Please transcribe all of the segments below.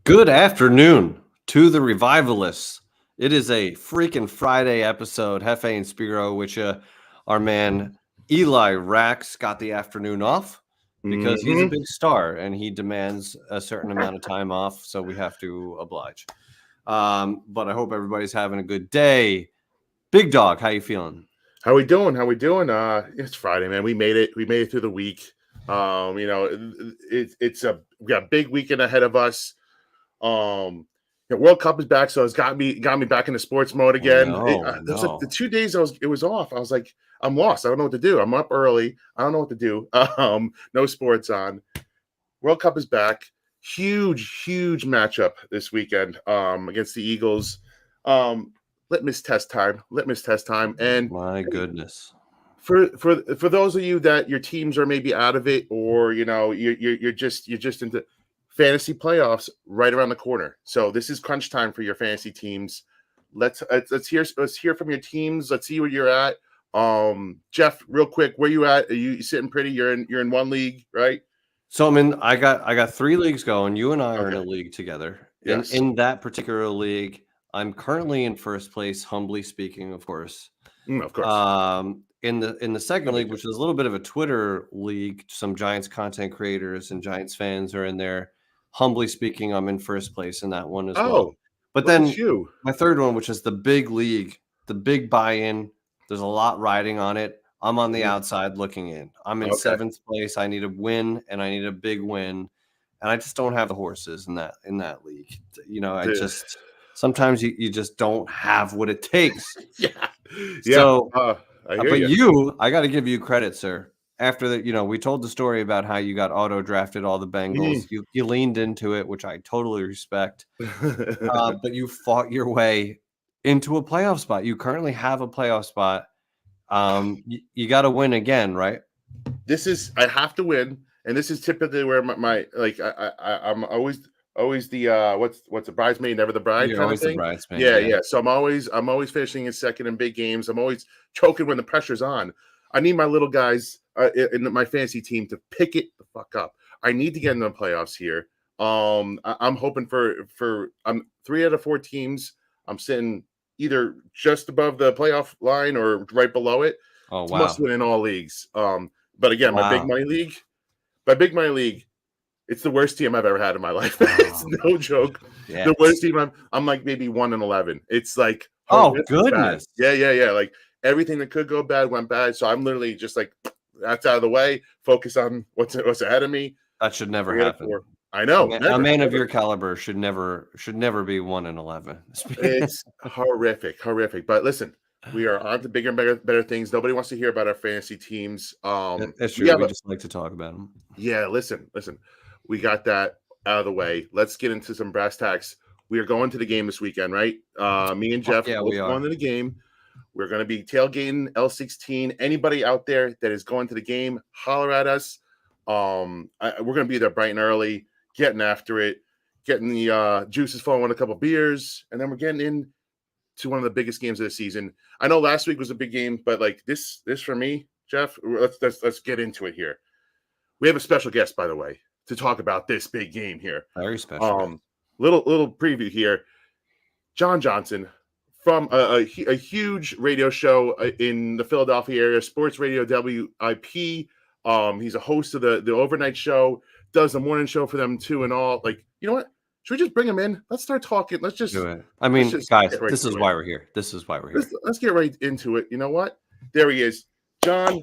Good afternoon to the revivalists. It is a freaking Friday episode. Hefe and Spiro, which our man Eli Rax got the afternoon off because he's a big star and he demands a certain amount of time off, so we have to oblige. But I hope everybody's having a good day. Big Dog, how you feeling? How we doing? It's Friday, man. We made it. We made it through the week. We got a big weekend ahead of us. The World Cup is back, so it's got me back into sports mode again. There's like the 2 days it was off. I was like, I'm lost. I don't know what to do. I'm up early. I don't know what to do. No sports on. World Cup is back. Huge matchup this weekend against the Eagles. Litmus test time. And my goodness. For those of you that your teams are maybe out of it, or you're just into fantasy playoffs right around the corner. So this is crunch time for your fantasy teams. Let's hear from your teams. Let's see where you're at. Jeff, real quick, where you at? Are you sitting pretty? You're in one league, right? So I got 3 leagues going. You and I are in a league together. Yes. In that particular league, I'm currently in first place, humbly speaking, of course. Of course. In the second league, which is a little bit of a Twitter league, some Giants content creators and Giants fans are in there. Humbly speaking, I'm in first place in that one as well. But then my third one, which is the big league, the big buy-in, there's a lot riding on it. I'm on the outside looking in. I'm in 7th place. I need a win, and I need a big win. And I just don't have the horses in that league. Sometimes you just don't have what it takes. So, I got to give you credit, sir. After that, we told the story about how you got auto drafted all the Bengals. You leaned into it, which I totally respect. But you fought your way into a playoff spot. You currently have a playoff spot. You got to win again, right? I have to win, and this is typically where I'm always the what's the bridesmaid, never the bride. You're always the bridesmaid. Yeah. So I'm always finishing in second in big games. I'm always choking when the pressure's on. I need my little guys in my fantasy team to pick it the fuck up. I need to get in the playoffs here. I'm hoping for 3 out of 4 teams. I'm sitting either just above the playoff line or right below it. Oh, it's wow. must win in all leagues. But again, my big money league, it's the worst team I've ever had in my life. It's no joke. Yes. The worst team. I'm like maybe 1-11. It's like, oh goodness. Bad. Yeah. Like everything that could go bad went bad. So I'm literally just like, that's out of the way. Focus on what's ahead of me. That should never happen. I know. A man of your caliber should never be 1-11. It's horrific. But listen, we are on to bigger and better things. Nobody wants to hear about our fantasy teams. That's true. We just like to talk about them. Yeah, listen. We got that out of the way. Let's get into some brass tacks. We are going to the game this weekend, right? Me and Jeff are going to the game. We're going to be tailgating L16. Anybody out there that is going to the game, holler at us. We're going to be there bright and early, getting after it, getting the juices flowing with a couple beers, and then we're getting in to one of the biggest games of the season. I know last week was a big game, but like this for me, Jeff, let's get into it here. We have a special guest, by the way, to talk about this big game here. Very special. Little preview here. John Johnson from a huge radio show in the Philadelphia area, Sports Radio WIP. He's a host of the overnight show, does the morning show for them too, and all. Like, you know what? Should we just bring him in? Let's start talking. Let's just do it. I mean, guys, this is why we're here. Let's get right into it. You know what? There he is. John,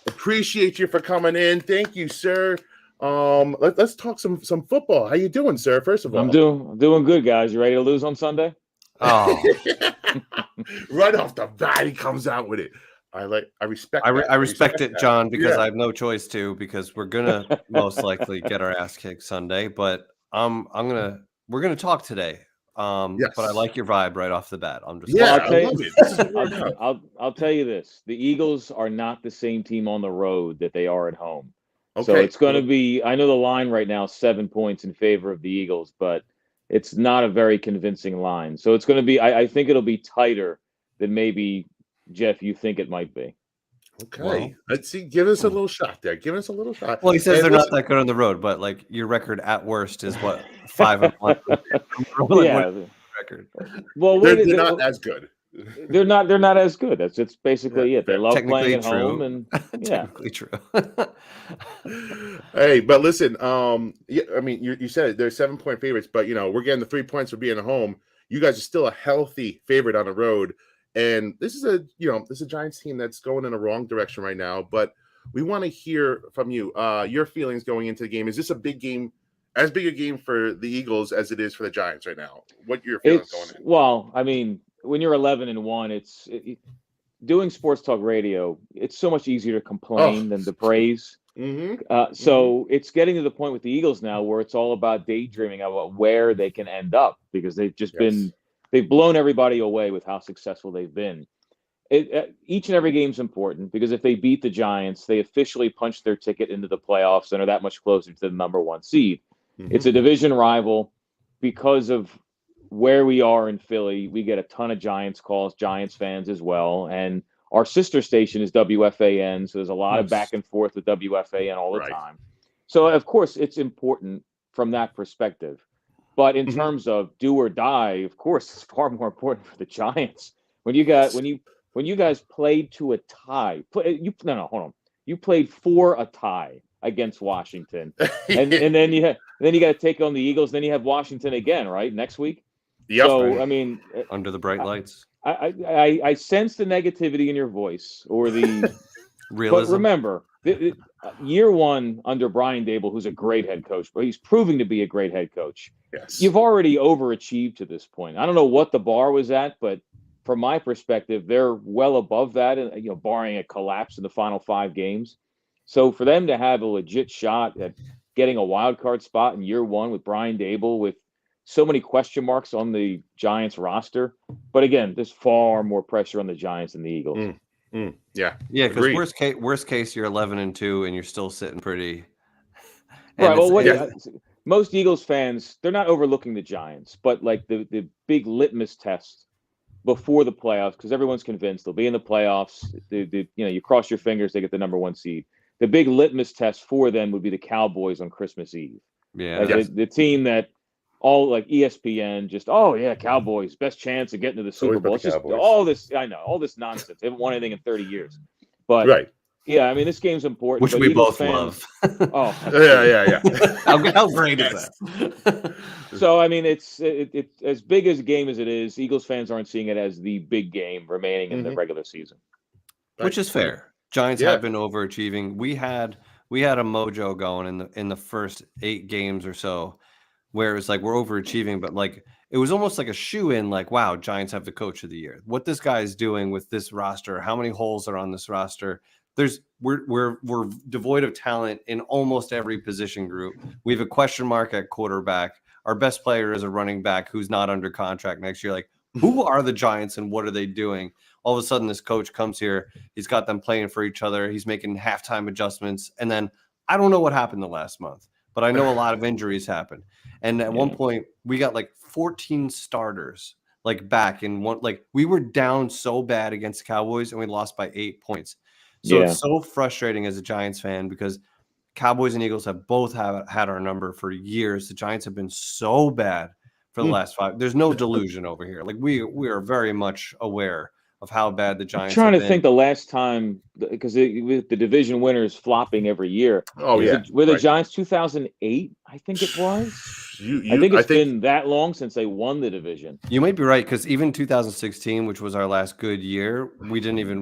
appreciate you for coming in. Thank you, sir. Let's talk some football. How you doing, sir? First of all, I'm doing good, guys. You ready to lose on Sunday? Oh, right off the bat, he comes out with it. I respect. I respect it, John, because I have no choice to, because we're gonna most likely get our ass kicked Sunday. But we're gonna talk today. But I like your vibe right off the bat. I'm just I'll tell you this: the Eagles are not the same team on the road that they are at home. Okay. So it's going to be. I know the line right now is 7 points in favor of the Eagles, but it's not a very convincing line. So it's going to be. I think it'll be tighter than maybe, Jeff, you think it might be. Okay, well, let's see. Give us a little shot there. Give us a little shot. Well, he says they're not that good on the road, but like your record at worst is what 5-1. Yeah, record. Well, they're not as good. They're not as good. It's basically it. They love playing at home, and technically true. Hey, but listen, yeah, I mean, you said it, they're 7-point favorites, but we're getting the 3 points for being at home. You guys are still a healthy favorite on the road, and this is a Giants team that's going in a wrong direction right now. But we want to hear from you, your feelings going into the game. Is this a big game? As big a game for the Eagles as it is for the Giants right now? What your feelings going in? Well, I mean, when you're 11-1, doing sports talk radio. It's so much easier to complain than to praise. So it's getting to the point with the Eagles now where it's all about daydreaming about where they can end up, because they've just they've blown everybody away with how successful they've been. Each and every game's important, because if they beat the Giants, they officially punch their ticket into the playoffs and are that much closer to the number 1 seed. It's a division rival. Because of where we are in Philly, we get a ton of Giants calls, Giants fans as well. And our sister station is WFAN, so there's a lot of back and forth with WFAN all the time. So, of course, it's important from that perspective. But in terms of do or die, of course, it's far more important for the Giants. When you guys played to a tie, hold on. You played for a tie against Washington, and then you got to take on the Eagles. Then you have Washington again, right, next week. Yep. So I mean, under the bright lights, I sense the negativity in your voice, or the realism. But remember, year 1 under Brian Dable, who's a great head coach, but he's proving to be a great head coach. Yes, you've already overachieved to this point. I don't know what the bar was at, but from my perspective, they're well above that, and barring a collapse in the final 5 games. So for them to have a legit shot at getting a wild card spot in year 1 with Brian Dable, with so many question marks on the Giants roster, but again, there's far more pressure on the Giants than the Eagles. Yeah, because worst case, you're 11-2 and you're still sitting pretty. Right. Well, most Eagles fans, they're not overlooking the Giants, but like the big litmus test before the playoffs, because everyone's convinced they'll be in the playoffs. You cross your fingers, they get the number 1 seed. The big litmus test for them would be the Cowboys on Christmas Eve. Yeah, the team that all like ESPN just Cowboys best chance of getting to the Super Bowl. It's just all this nonsense. They haven't won anything in 30 years, but yeah, I mean this game's important, which we Eagles both love. Yeah. How great is that? So I mean, it's as big as a game as it is. Eagles fans aren't seeing it as the big game remaining in the regular season, which is fair. Giants have been overachieving. We had a mojo going in the first 8 games or so, where it's like we're overachieving, but like it was almost like a shoe-in. Like, wow, Giants have the coach of the year. What this guy is doing with this roster? How many holes are on this roster? We're devoid of talent in almost every position group. We have a question mark at quarterback. Our best player is a running back who's not under contract next year. Like, who are the Giants and what are they doing? All of a sudden, this coach comes here. He's got them playing for each other. He's making halftime adjustments. And then I don't know what happened the last month, but I know a lot of injuries happened. And at one point, we got like 14 starters like back in one. Like we were down so bad against the Cowboys and we lost by 8 points. So it's so frustrating as a Giants fan because Cowboys and Eagles have both had our number for years. The Giants have been so bad for the last 5. There's no delusion over here. Like we are very much aware of how bad the Giants. I'm trying to think the last time, because with the division winners flopping every year. Were the Giants 2008? I think it was. I think it's been that long since they won the division. You might be right, because even 2016, which was our last good year, we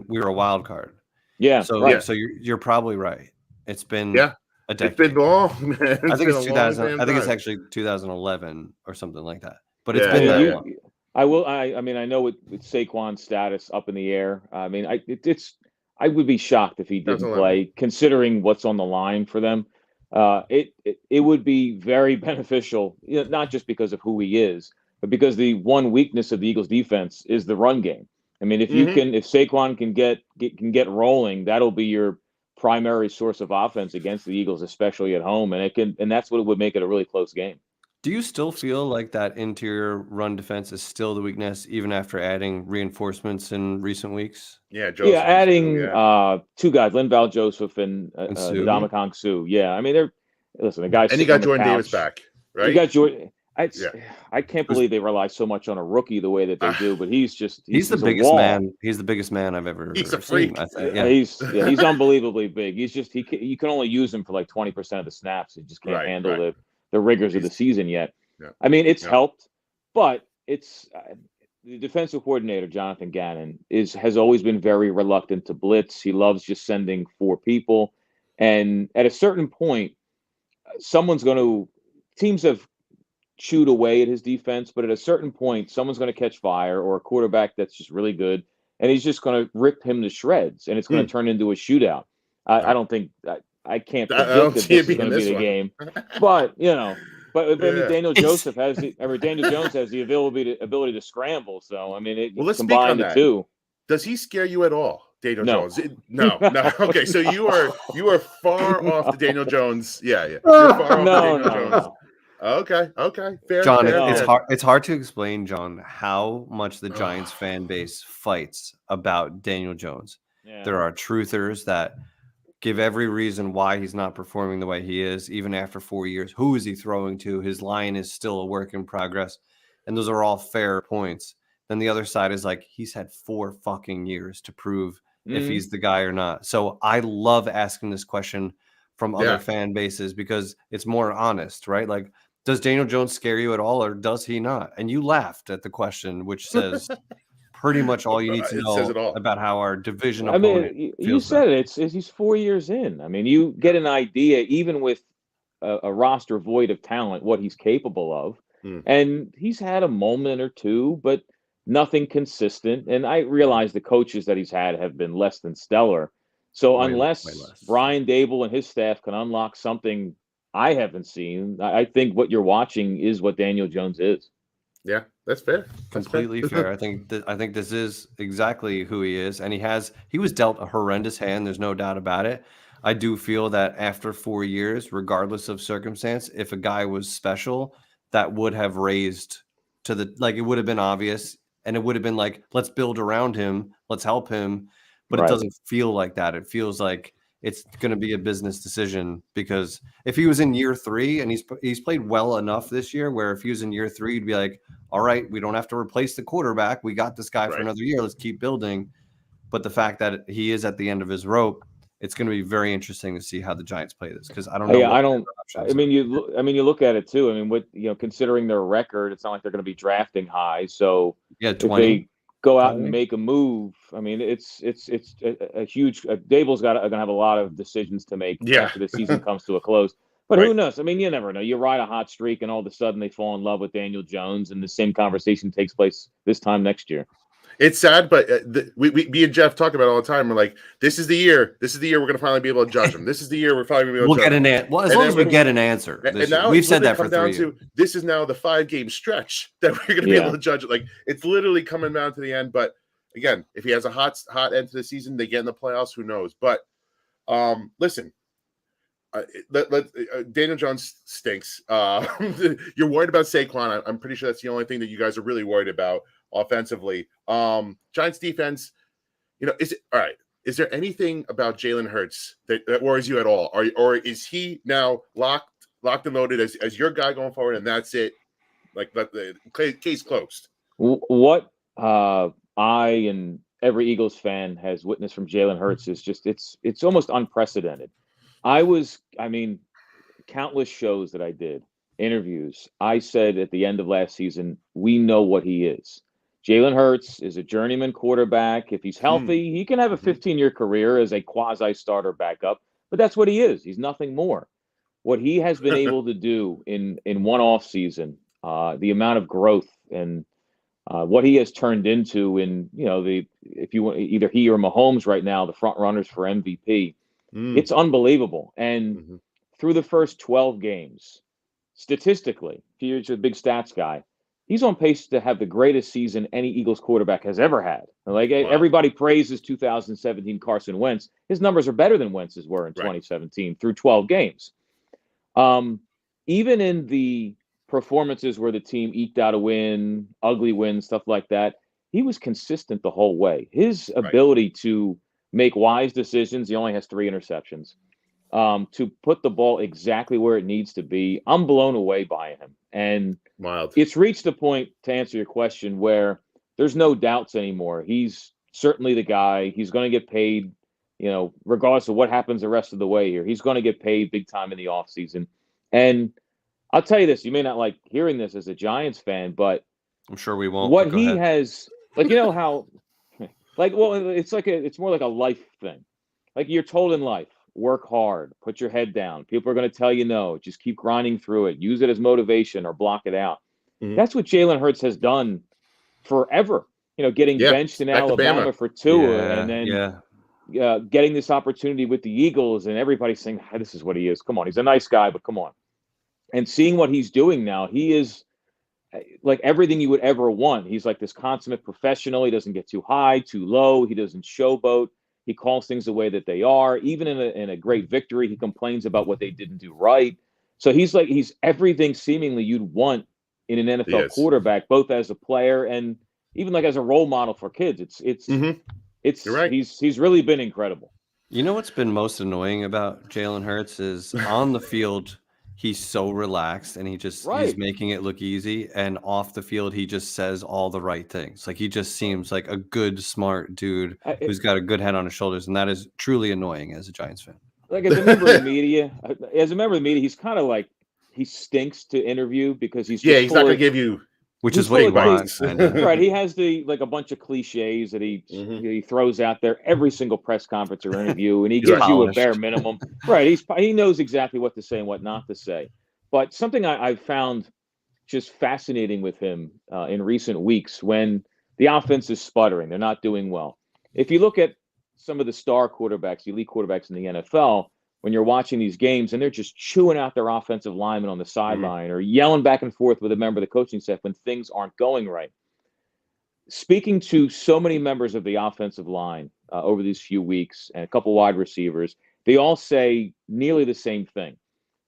were a wild card. Yeah. So you're probably right. It's been a decade. It's been long. I think it's 2000. I think it's actually 2011 or something like that. But it's been that long. I mean, I know with Saquon's status up in the air. I mean, I would be shocked if he didn't play, considering what's on the line for them. It would be very beneficial, not just because of who he is, but because the one weakness of the Eagles defense is the run game. I mean, if Saquon can get rolling, that'll be your primary source of offense against the Eagles, especially at home, and that's what would make it a really close game. Do you still feel like that interior run defense is still the weakness, even after adding reinforcements in recent weeks? Yeah, Joseph adding two guys, Linval Joseph and Ndamukong Suh. Yeah, I mean the guys. And you got Jordan Davis back, right? You got Jordan. I can't believe they rely so much on a rookie the way that they do, but he's the biggest man. He's the biggest man I've ever He's a freak. seen. He's unbelievably big. He's just you can only use him for like 20% of the snaps. He just can't handle the rigors of the season yet. Yeah. I mean, it's helped, but it's the defensive coordinator Jonathan Gannon has always been very reluctant to blitz. He loves just sending 4 people, and at a certain point, teams have chewed away at his defense, but at a certain point, someone's going to catch fire, or a quarterback that's just really good, and he's just going to rip him to shreds, and it's going to turn into a shootout. I don't think I can't predict that this is going to be the game, but I mean, Daniel Jones has the ability to scramble. So I mean, let's combine the two. Does he scare you at all, Daniel Jones? No. Okay, so you are far off the Daniel Jones. Yeah. You're far off Daniel Jones. Okay. Fair. John, it's hard to explain, John, how much the Giants fan base fights about Daniel Jones. Yeah. There are truthers that give every reason why he's not performing the way he is, even after 4 years. Who is he throwing to? His line is still a work in progress. And those are all fair points. Then the other side is like, he's had 4 fucking years to prove if he's the guy or not. So I love asking this question from other fan bases because it's more honest, right? Like, does Daniel Jones scare you at all, or does he not? And you laughed at the question, which says pretty much all you need to know about how our division opponent you said it. He's 4 years in. I mean, you get an idea, even with a roster void of talent, what he's capable of. And he's had a moment or two, but nothing consistent. And I realize the coaches that he's had have been less than stellar. So unless Brian Dable and his staff can unlock something I haven't seen, I think what you're watching is what Daniel Jones is. Yeah, that's fair. Completely fair. I think this is exactly who he is, and he was dealt a horrendous hand. There's no doubt about it. I do feel that after 4 years, regardless of circumstance, if a guy was special, that would have raised to it would have been obvious, and it would have been like, let's build around him, let's help him. But it doesn't feel like that. It feels like it's going to be a business decision, because if he was in year 3 and he's played well enough this year, where if he was in year 3, he'd be like, all right, we don't have to replace the quarterback. We got this guy for another year. Let's keep building. But the fact that he is at the end of his rope, it's going to be very interesting to see how the Giants play this, because I don't know. You look at it too. I mean, considering their record, it's not like they're going to be drafting high. So yeah, 20. If they go out and make a move, I mean, it's a huge. Dable's going to have a lot of decisions to make after the season comes to a close. But who knows? I mean, you never know. You ride a hot streak, and all of a sudden they fall in love with Daniel Jones, and the same conversation takes place this time next year. It's sad, but me and Jeff talk about it all the time. We're like, this is the year. This is the year we're going to finally be able to judge him. This is the year we're finally going to be able to judge him. As long as we get an answer. And now we've said that for 3 years. This is now the 5-game stretch that we're going to be able to judge it. Like, it's literally coming down to the end. But again, if he has a hot end to the season, they get in the playoffs. Who knows? But listen. Daniel Jones stinks. You're worried about Saquon. I'm pretty sure that's the only thing that you guys are really worried about offensively. Giants defense, is it all right? Is there anything about Jalen Hurts that worries you at all, or is he now locked and loaded as your guy going forward, and that's it? Like, the case closed. What I and every Eagles fan has witnessed from Jalen Hurts is just it's almost unprecedented. Countless shows that I did, interviews, I said at the end of last season, we know what he is. Jalen Hurts is a journeyman quarterback. If he's healthy, he can have a 15-year career as a quasi-starter backup, but that's what he is. He's nothing more. What he has been able to do in one off season, the amount of growth and what he has turned into if you want, either he or Mahomes right now, the front runners for MVP, it's unbelievable. And through the first 12 games, statistically, if you're a big stats guy, he's on pace to have the greatest season any Eagles quarterback has ever had. Everybody praises 2017 Carson Wentz. His numbers are better than Wentz's were in 2017 through 12 games. Even in the performances where the team eked out a win, ugly win, stuff like that. He was consistent the whole way. His ability to make wise decisions, he only has 3 interceptions, to put the ball exactly where it needs to be. I'm blown away by him. And it's reached the point, to answer your question, where there's no doubts anymore. He's certainly the guy. He's going to get paid, regardless of what happens the rest of the way here. He's going to get paid big time in the offseason. And I'll tell you this, you may not like hearing this as a Giants fan, but I'm sure we won't. What he has, how, it's more like a life thing. Like you're told in life, work hard, put your head down. People are going to tell you no, just keep grinding through it. Use it as motivation or block it out. Mm-hmm. That's what Jalen Hurts has done forever. Getting benched in Alabama for Tua, and then getting this opportunity with the Eagles, and everybody saying, hey, this is what he is. Come on, he's a nice guy, but come on. And seeing what he's doing now, he is like everything you would ever want. He's like this consummate professional. He doesn't get too high, too low. He doesn't showboat. He calls things the way that they are. Even in a great victory, he complains about what they didn't do right. So he's everything seemingly you'd want in an NFL quarterback, both as a player and even like as a role model for kids. It's You're right. He's really been incredible. You know what's been most annoying about Jalen Hurts is on the field, he's so relaxed and he's making it look easy. And off the field, he just says all the right things. Like he just seems like a good, smart dude who's got a good head on his shoulders. And that is truly annoying as a Giants fan. Like as a member of the media, he's kind of like, he stinks to interview because he's he's not going to give you, which is what he wants. Right. He has a bunch of cliches that he throws out there every single press conference or interview, and he gives you a bare minimum. Right. He knows exactly what to say and what not to say. But something I've found just fascinating with him in recent weeks, when the offense is sputtering, they're not doing well. If you look at some of the star quarterbacks, elite quarterbacks in the NFL, when you're watching these games and they're just chewing out their offensive lineman on the sideline or yelling back and forth with a member of the coaching staff when things aren't going right. Speaking to so many members of the offensive line over these few weeks and a couple wide receivers, they all say nearly the same thing.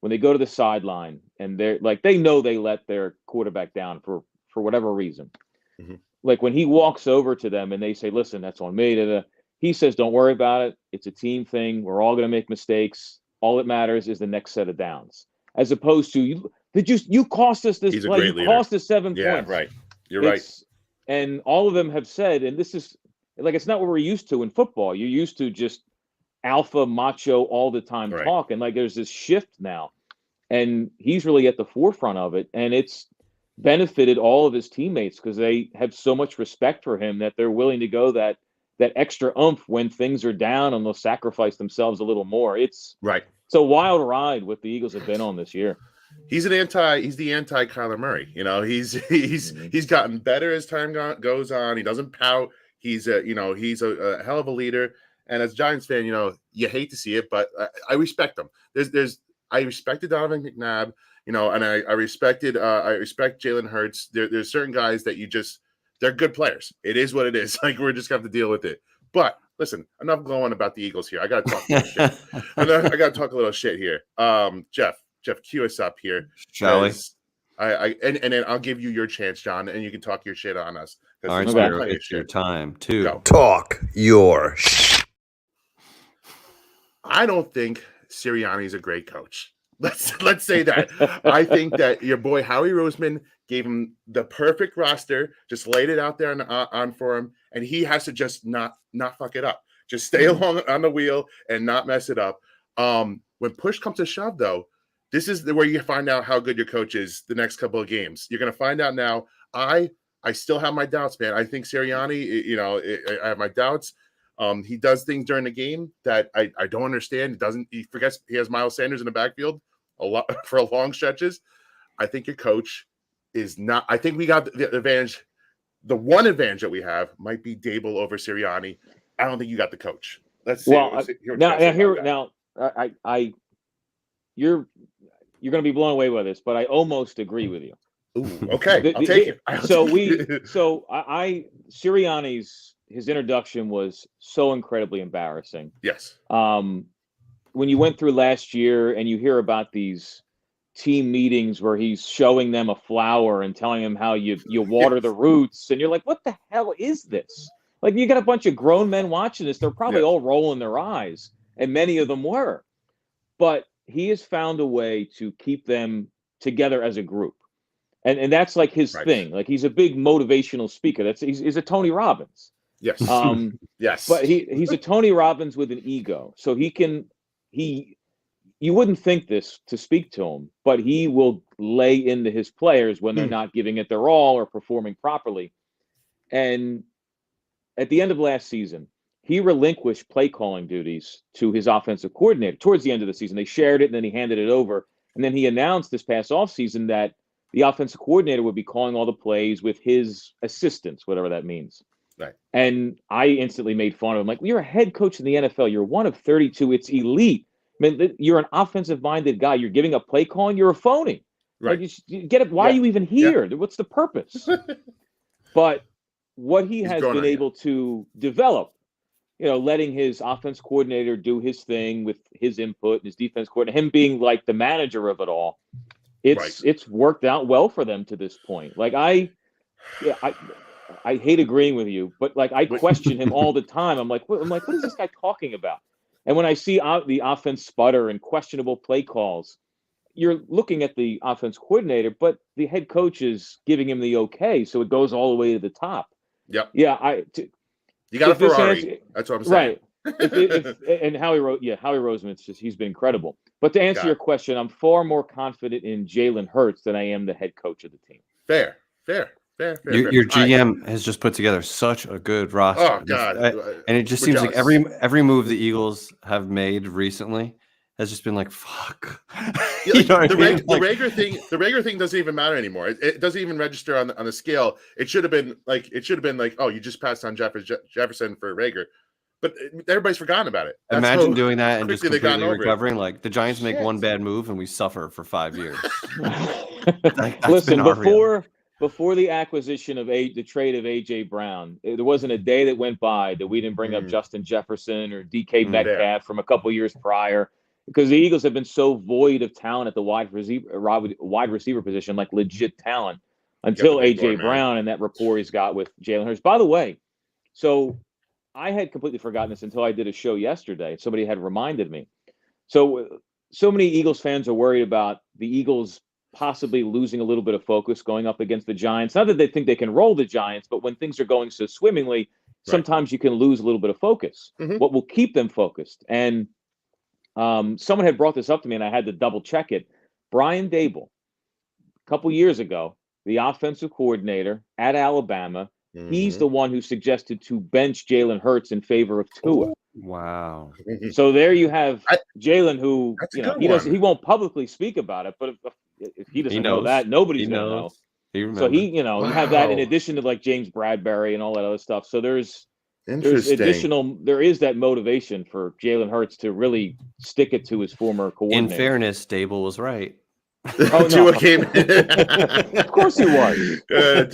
When they go to the sideline and they're like, they know they let their quarterback down for whatever reason. Mm-hmm. Like when he walks over to them and they say, listen, that's on me. He says, don't worry about it. It's a team thing. We're all going to make mistakes. All that matters is the next set of downs. As opposed to, you cost us this play. You cost us 7 points. Yeah, right. You're right. And all of them have said, and this is, like, it's not what we're used to in football. You're used to just alpha, macho, all the time talk. And, like, there's this shift now. And he's really at the forefront of it. And it's benefited all of his teammates because they have so much respect for him that they're willing to go that extra oomph when things are down, and they'll sacrifice themselves a little more. It's a wild ride what the Eagles have been on this year. He's the anti Kyler Murray. He's gotten better as time goes on. He doesn't pout. He's a hell of a leader. And as a Giants fan, you hate to see it, but I respect him. I respected Donovan McNabb, and I respect Jalen Hurts. There's certain guys that they're good players. It is what it is. Like, we're just going to have to deal with it. But listen, enough going about the Eagles here. I got to talk a little shit. I got to talk a little shit here. Jeff, cue us up here. Shall we? And then I'll give you your chance, John, and you can talk your shit on us. All right, so it's your time to talk your shit. I don't think Sirianni's a great coach. Let's say that. I think that your boy Howie Roseman gave him the perfect roster, just laid it out there on for him, and he has to just not fuck it up. Just stay along on the wheel and not mess it up. When push comes to shove, though, this is where you find out how good your coach is the next couple of games. You're going to find out now. I still have my doubts, man. I think Sirianni, I have my doubts. He does things during the game that I don't understand. He forgets he has Miles Sanders in the backfield a lot for long stretches. I think your coach is not. I think we got the advantage. The one advantage that we have might be Dable over Sirianni. I don't think you got the coach. Let's see. You're going to be blown away by this, but I almost agree with you. Ooh, okay, I'll take it. Sirianni's his introduction was so incredibly embarrassing. Yes. When you went through last year and you hear about these team meetings where he's showing them a flower and telling them how you water the roots, and you're like, what the hell is this? Like, you got a bunch of grown men watching this. They're probably all rolling their eyes, and many of them were. But he has found a way to keep them together as a group. And that's like his thing. Like, he's a big motivational speaker. He's a Tony Robbins. Yes. Yes. But he's a Tony Robbins with an ego. So you wouldn't think this to speak to him, but he will lay into his players when they're not giving it their all or performing properly. And at the end of last season, he relinquished play calling duties to his offensive coordinator towards the end of the season. They shared it, and then he handed it over. And then he announced this past offseason that the offensive coordinator would be calling all the plays with his assistants, whatever that means. Right. And I instantly made fun of him. Like, you're a head coach in the NFL. You're one of 32. It's elite. I mean, you're an offensive-minded guy. You're giving up play calling. You're a phony. Right. Like, you get it. Why are you even here? What's the purpose? But what he has been able to develop, letting his offense coordinator do his thing with his input, and his defense coordinator, him being like the manager of it all, it's worked out well for them to this point. Like, I hate agreeing with you, but like, I question him all the time. I'm like, what is this guy talking about? And when I see the offense sputter and questionable play calls, you're looking at the offense coordinator, but the head coach is giving him the okay, so it goes all the way to the top. Yep. Yeah, you got a Ferrari. That's what I'm saying. Right. And Howie Roseman's he's been incredible. But to answer your question, I'm far more confident in Jalen Hurts than I am the head coach of the team. Fair. Your GM has just put together such a good roster. Oh God! And it just seems like every move the Eagles have made recently has just been like, fuck. The Rager thing doesn't even matter anymore. It doesn't even register on the scale. It should have been like, oh, you just passed on Jefferson for Rager, but everybody's forgotten about it. Imagine doing that and just completely recovering. Like, the Giants make one bad move and we suffer for 5 years. Listen, before the acquisition of the trade of A.J. Brown, there wasn't a day that went by that we didn't bring up Justin Jefferson or DK Metcalf from a couple years prior, because the Eagles have been so void of talent at the wide receiver position, like legit talent, until A.J. Brown and that rapport he's got with Jalen Hurts. By the way, so I had completely forgotten this until I did a show yesterday. Somebody had reminded me. So many Eagles fans are worried about the Eagles possibly losing a little bit of focus going up against the Giants. Not that they think they can roll the Giants, but when things are going so swimmingly, sometimes you can lose a little bit of focus. What will keep them focused? And someone had brought this up to me, and I had to double check it. Brian Dable, a couple years ago, the offensive coordinator at Alabama, he's the one who suggested to bench Jalen Hurts in favor of Tua. Wow. So there you have Jalen, who he won't publicly speak about it, but if he doesn't know that, nobody's going to know. So you have that in addition to like James Bradbury and all that other stuff. So there is that motivation for Jalen Hurts to really stick it to his former coordinator. In fairness, Dable was right. Tua came in. Of course he was.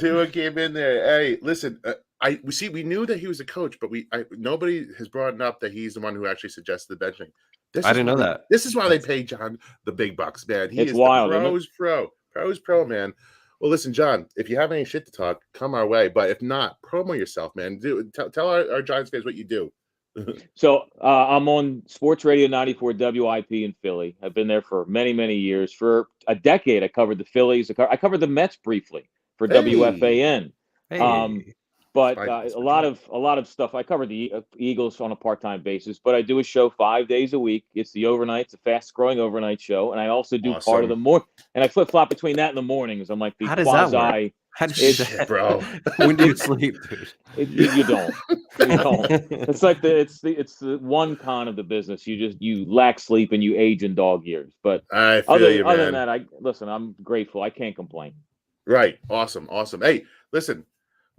Tua came in there. Hey, listen, we knew that he was a coach, but nobody has brought it up that he's the one who actually suggested the benching. I didn't know that. This is why they pay John the big bucks, man. It's wild. Pros pro, man. Well, listen, John, if you have any shit to talk, come our way. But if not, promo yourself, man. Tell our Giants fans what you do. So I'm on Sports Radio 94 WIP in Philly. I've been there for many, many years. For a decade, I covered the Phillies. I covered the Mets briefly for WFAN. Hey. But a lot of stuff. I cover the Eagles on a part-time basis, but I do a show 5 days a week. It's the overnight. It's a fast-growing overnight show, and I also do part of the morning. And I flip-flop between that and the mornings. I'm like the quasi. How does that work? Bro, when do you sleep, dude? You don't. It's like it's the one con of the business. You lack sleep and you age in dog years. But other than that, I'm grateful. I can't complain. Right. Awesome. Hey, listen.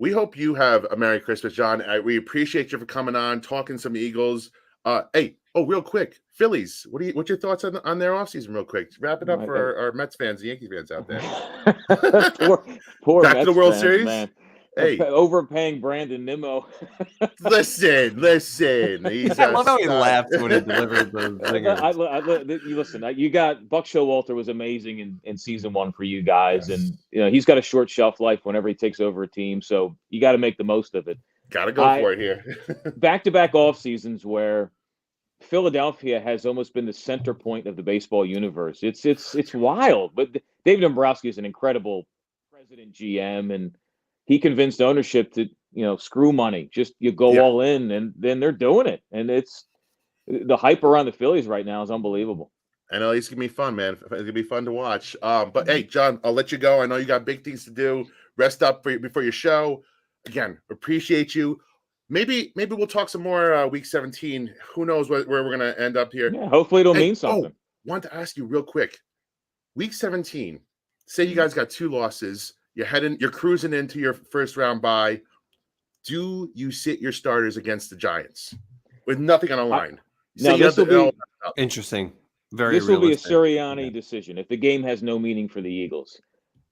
We hope you have a Merry Christmas, John. We appreciate you for coming on, talking some Eagles. Real quick, Phillies. What's your thoughts on their offseason, real quick? Wrap it up for our Mets fans, the Yankees fans out there. poor Back Mets to the World fans, Series, man. overpaying Brandon Nimmo. listen. He's I love how he laughed when he delivered the zingers. Listen, you got Buck Showalter was amazing in season 1 for you guys, and he's got a short shelf life whenever he takes over a team, so you got to make the most of it. Got to go for it here. Back-to-back off seasons where Philadelphia has almost been the center point of the baseball universe. It's wild, but David Dombrowski is an incredible president GM, and he convinced ownership to screw money, just you go all in, and then they're doing it. And it's the hype around the Phillies right now is unbelievable. I know it's gonna be fun, man. It's gonna be fun to watch. But hey, John, I'll let you go. I know you got big things to do. Rest up before your show. Again, appreciate you. Maybe we'll talk some more week 17. Who knows where we're gonna end up here? Yeah, hopefully it'll mean something. Wanted to ask you real quick. Week 17. Say you guys got 2 losses. You're cruising into your first round bye. Do you sit your starters against the Giants with nothing on the line? Now this will be interesting. This will be a Sirianni decision. If the game has no meaning for the Eagles,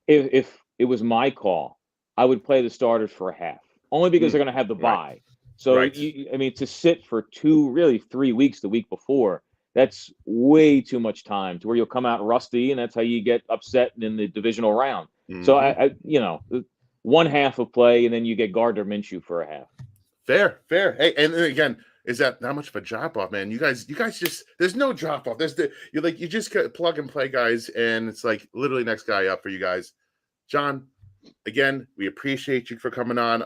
if it was my call, I would play the starters for a half, only because they're going to have the bye. So to sit for 3 weeks the week before, that's way too much time to where you'll come out rusty, and that's how you get upset in the divisional round. So I 1 half of play, and then you get Gardner Minshew for a half. Fair. Hey, and again, is that not much of a drop off, man? You guys just there's no drop off. You just plug and play guys, and it's like literally next guy up for you guys. John, again, we appreciate you for coming on.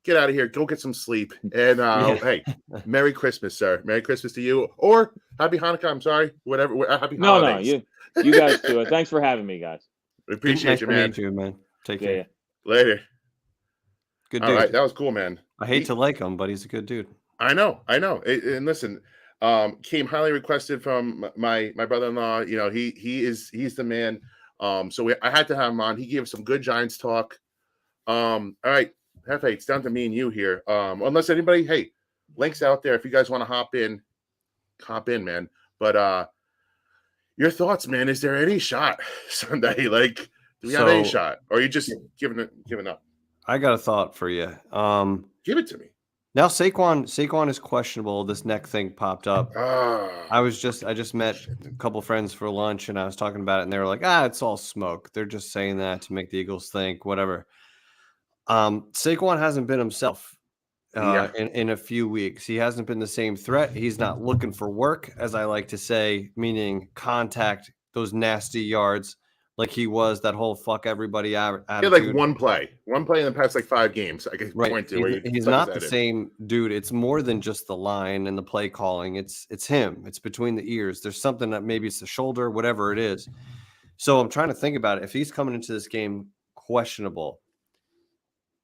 Get out of here, go get some sleep, and hey, Merry Christmas, sir. Merry Christmas to you, or Happy Hanukkah. I'm sorry, whatever. Happy holidays. No, you guys do it. Thanks for having me, guys. We appreciate you, man. Take care. Later. Good dude. All right, that was cool, man. I hate to like him, but he's a good dude. I know. And listen, came highly requested from my brother-in-law. He's the man. So I had to have him on. He gave some good Giants talk. All right, Hefe, it's down to me and you here. Unless anybody, hey, links out there if you guys want to hop in, man. But your thoughts, man? Is there any shot Sunday? Like, do we have any shot, or are you just giving up? I got a thought for you. Give it to me. Now Saquon is questionable. This neck thing popped up. I just met a couple friends for lunch, and I was talking about it, and they were like, it's all smoke. They're just saying that to make the Eagles think, whatever. Saquon hasn't been himself in a few weeks. He hasn't been the same threat. He's not looking for work, as I like to say, meaning contact, those nasty yards, like he was that whole fuck everybody attitude. He had like one play in the past 5 games. I can point to where he's not the same dude. It's more than just the line and the play calling. It's him. It's between the ears. There's something that maybe it's the shoulder, whatever it is. So I'm trying to think about it. If he's coming into this game questionable,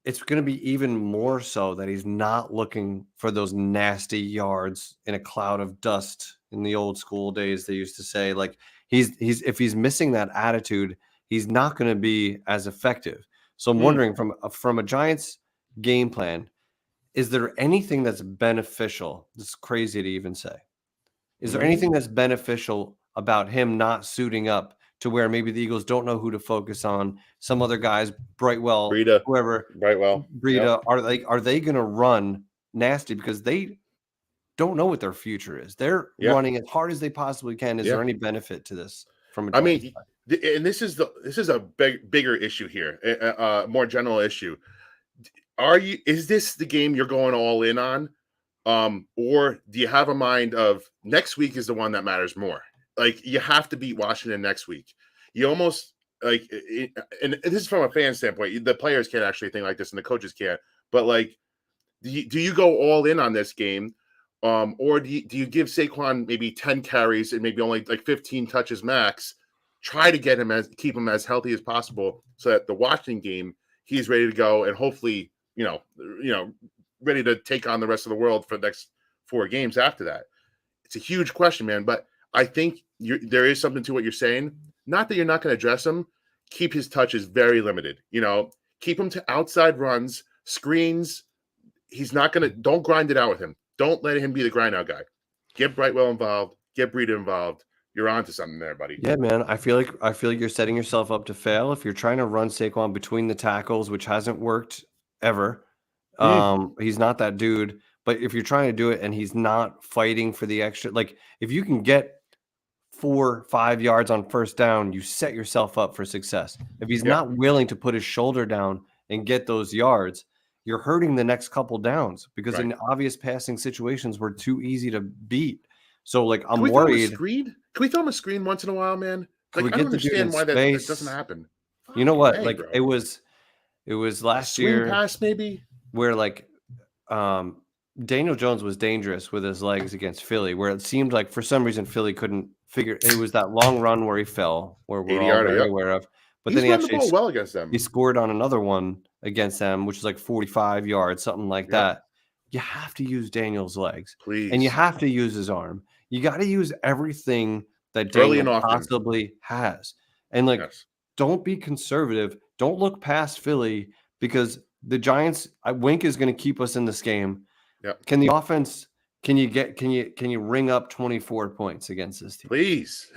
it's going to be even more so that he's not looking for those nasty yards in a cloud of dust. In the old school days, they used to say, like, he's if he's missing that attitude, he's not going to be as effective. So I'm wondering from a Giants game plan, is there anything that's beneficial? It's crazy to even say. Is there anything that's beneficial about him not suiting up to where maybe the Eagles don't know who to focus on? Some other guys, Brightwell, Breida, Breida, are they going to run nasty because they don't know what their future is? They're running as hard as they possibly can. Is there any benefit to this from a Giants side? And this is a bigger issue here, a more general issue. Is this the game you're going all in on? Or do you have a mind of next week is the one that matters more? Like, you have to beat Washington next week. You almost and this is from a fan standpoint. The players can't actually think like this, and the coaches can't. But like, do you go all in on this game, or do you give Saquon maybe 10 carries and maybe only like 15 touches max? Try to keep him as healthy as possible, so that the Washington game he's ready to go, and hopefully ready to take on the rest of the world for the next 4 games after that. It's a huge question, man. But I think there is something to what you're saying. Not that you're not going to address him. Keep his touches very limited. Keep him to outside runs, screens. He's not going to. Don't grind it out with him. Don't let him be the grind out guy. Get Brightwell involved. Get Breida involved. You're on to something there, buddy. Yeah, man. I feel like you're setting yourself up to fail if you're trying to run Saquon between the tackles, which hasn't worked ever. He's not that dude. But if you're trying to do it and he's not fighting for the extra, like if you can get 4-5 yards on first down, you set yourself up for success. If he's not willing to put his shoulder down and get those yards, you're hurting the next couple downs because in obvious passing situations, we're too easy to beat. So, like, I'm worried. Can we throw him a screen once in a while, man? Like, I don't understand why that doesn't happen. You know what? Like, it was last year. Swing pass, maybe? Where, like, Daniel Jones was dangerous with his legs against Philly, where it seemed like for some reason Philly couldn't figure. It was that long run where he fell, where we're all very aware of. But then he actually the ball well against them. He scored on another one against them, which is like 45 yards, something like that. You have to use Daniel's legs, please, and you have to use his arm. You got to use everything that Daniel possibly has, and like, don't be conservative. Don't look past Philly because the Giants. Wink is going to keep us in this game. Can the offense? Can you ring up 24 points against this team? Please.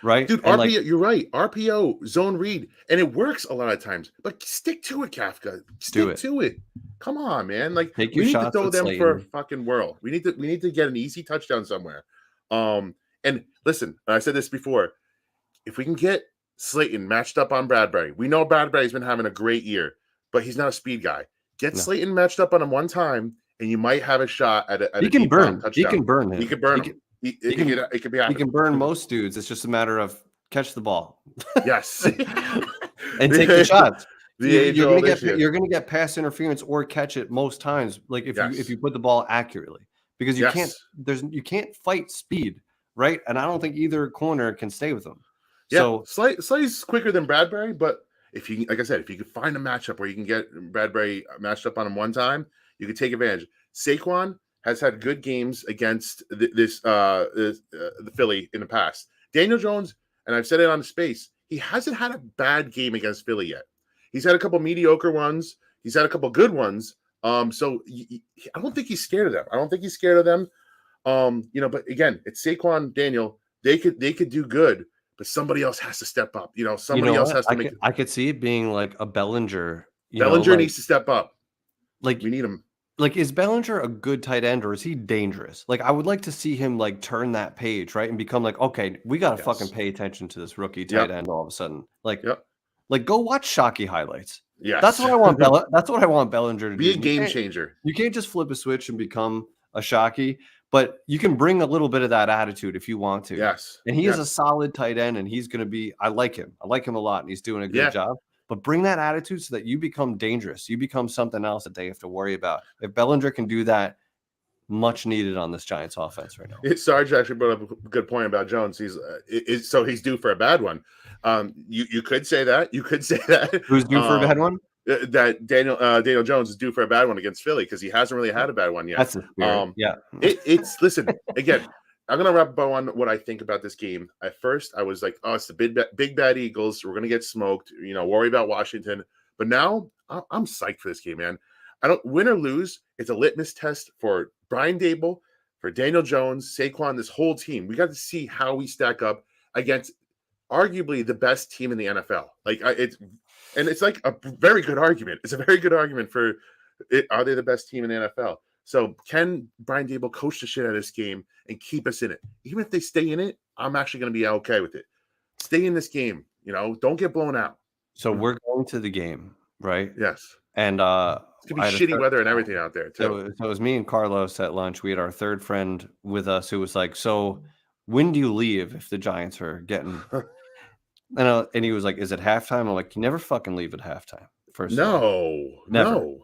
Right? Dude, RPO, you're right. RPO, zone read. And it works a lot of times. But stick to it, Kafka. Stick to it. Come on, man. Like, we need to throw them for a fucking whirl. We need to get an easy touchdown somewhere. And listen, I said this before. If we can get Slayton matched up on Bradbury, we know Bradbury's been having a great year, but he's not a speed guy. Get Slayton matched up on him one time, and you might have a shot at a he can burn. He can burn him. He can burn him. It could be happening. He can burn most dudes. It's just a matter of catch the ball. Yes. And take the shots. You're going to get pass interference or catch it most times. Like if you put the ball accurately, because you can't fight speed, right? And I don't think either corner can stay with them. Yeah, so Slay's quicker than Bradbury, but if you, like I said, if you could find a matchup where you can get Bradbury matched up on him one time, you could take advantage. Saquon has had good games against the Philly in the past. Daniel Jones, and I've said it on the space, he hasn't had a bad game against Philly yet. He's had a couple mediocre ones. He's had a couple good ones. So I don't think he's scared of them. But again, it's Saquon, Daniel. They could do good, but somebody else has to step up. Somebody else has to make. I could see it being like a Bellinger. Bellinger needs to step up. Like, we need him. Like, is Bellinger a good tight end or is he dangerous? Like, I would like to see him like turn that page, right, and become like, okay, we got to fucking pay attention to this rookie tight end all of a sudden. Like, like go watch Shockey highlights. Yeah, that's what I want. That's what I want Bellinger to be a game changer. You can't just flip a switch and become a Shockey, but you can bring a little bit of that attitude if you want to. Yes, and he is a solid tight end, and he's going to be. I like him. I like him a lot, and he's doing a good job. But bring that attitude so that you become dangerous. You become something else that they have to worry about. If Bellinger can do that, much needed on this Giants offense right now. Sarge actually brought up a good point about Jones. He's due for a bad one. You could say that. You could say that. Who's due for a bad one? That Daniel Jones is due for a bad one against Philly because he hasn't really had a bad one yet. That's the spirit. It's listen again. I'm going to wrap up on what I think about this game. At first, I was like, oh, it's the big bad Eagles. We're going to get smoked. Worry about Washington. But now I'm psyched for this game, man. I don't win or lose. It's a litmus test for Brian Daboll, for Daniel Jones, Saquon, this whole team. We got to see how we stack up against arguably the best team in the NFL. It's like a very good argument. It's a very good argument for it. Are they the best team in the NFL? So can Brian Daboll coach the shit out of this game and keep us in it? Even if they stay in it, I'm actually going to be okay with it. Stay in this game. Don't get blown out. So we're going to the game, right? Yes. And it's going to be shitty weather and everything out there, too. So it was me and Carlos at lunch. We had our third friend with us who was like, so when do you leave if the Giants are getting – and he was like, is it halftime? I'm like, you never fucking leave at halftime. First never.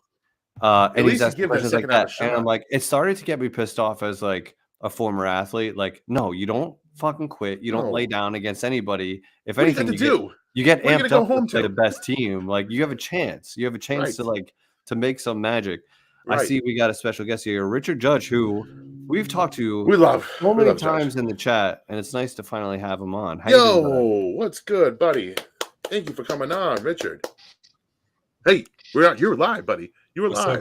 And he's asking questions like that. And I'm like, it started to get me pissed off as like a former athlete. Like, no, you don't fucking quit. You don't lay down against anybody. If anything, you get amped up to play the best team. Like, you have a chance. You have a chance to make some magic. Right. I see we got a special guest here, Richard Judge, who we've talked to so many times in the chat, and it's nice to finally have him on. What's good, buddy? Thank you for coming on, Richard. Hey, you're live, buddy. You were live.